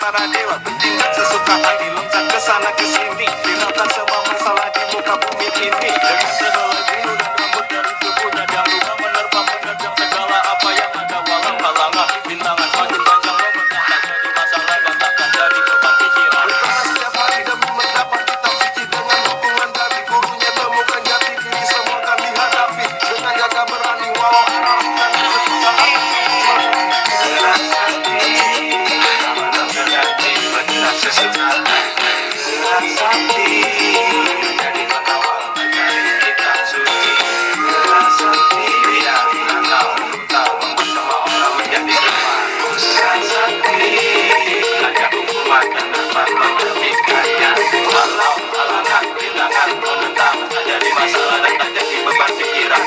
para dewa, bertindak sesuka hati, loncat ke sana ke sini, viralkan semua masalah di muka bumi ini. Dengan sehelai bulu dan rambut dari tubuhnya, dia luka menerpa menerjang segala apa yang ada, walau halangan bintangan semakin panjang membentang, tak jadi masalah dan takkan jadi beban pikiran. Berkeras setiap hari demi mendapat kitab suci, dengan dukungan dari gurunya temukan jati diri semua kami hadapi, dengan gagah berani walau arah bukan susah hati. Gerak sakti, menjadi benar sesuka hati. Gerak sakti, menjadi pengawal mencari kitab suci. Gerak sakti, biar kau tahu membuat semua orang menjadi teman. Gerak sakti, ajak umat dan dapat menyembuhkannya. Walau halangan bintangan menentang, tak jadi masalah dan tak jadi beban pikiran.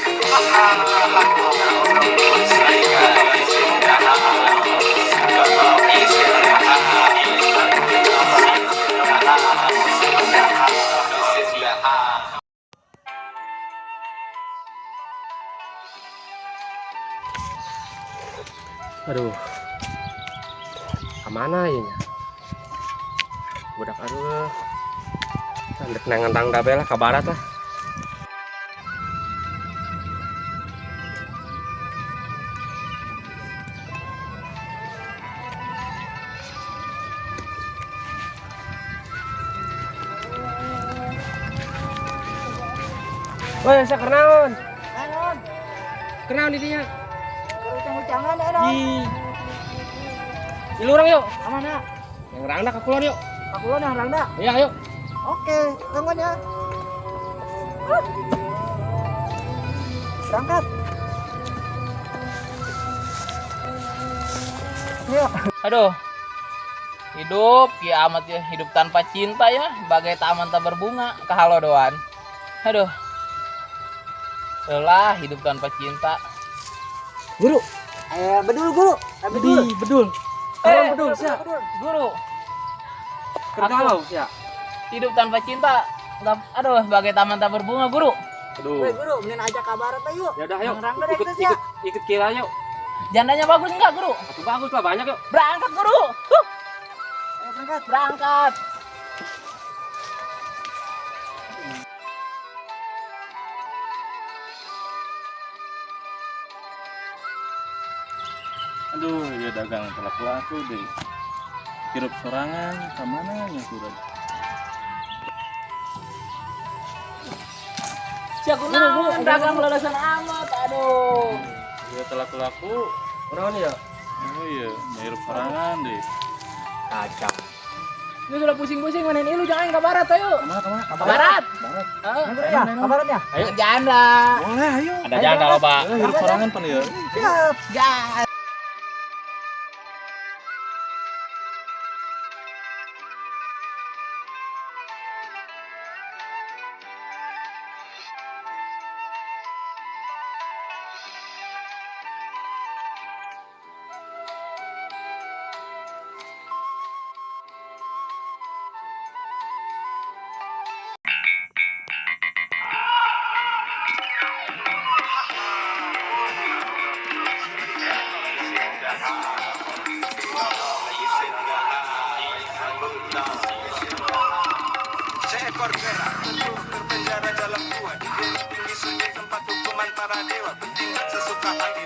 Aduh, kemana ya? Budak aduh, andek nangan dabe lah ke barat lah. Woi, saya kenaon. Anon, Kenaon di dinya. ucang-ucangan anon. Di lurang yuk. Amana? Yang rangda ke kulon yuk. Aku lo nang rangda. Iya, yuk. Oke, tunggu ya. Berangkat. Yuk. Aduh, hidup kiamat ya, hidup tanpa cinta ya, bagai taman tak berbunga, kehalodoan. Aduh, lelah hidup tanpa cinta. Guru. Bedul guru. Bedul. Bedul. Bedul, siap. Guru, Kergalau, siap. hidup tanpa cinta, aduh, bagai taman tak berbunga, guru. Aduh. Woi guru, mending ajak ke barat ayo. Ya udah, yuk. Nang rangda Ikut, deh, ya. ikut kira yuk. Jandanya bagus enggak, guru? Aku bagus lah, banyak yuk. Berangkat, guru. Ayo berangkat. Berangkat. Aduh, ya dagang telak laku deh. Hirup sorangan, kemana ya sudah? Siap naon, dagang lalasan amat, aduh. Ya telak laku. Kenaon ya? Oh iya, hirup sorangan deh. Kacang. Lu sudah pusing-pusing mainin ilu, jangan ke barat, ayo. Kemana? Ke barat. Barat. Oh, Ya, ke barat ya. ayo janda. Boleh, ayo. Ada janda loh, Pak. Hirup sorangan pan ya. Siap. Janda. Seekor merah terpenjara dalam gua, di gunung tinggi sunyi tempat hukuman para dewa, bertindak sesuka hati,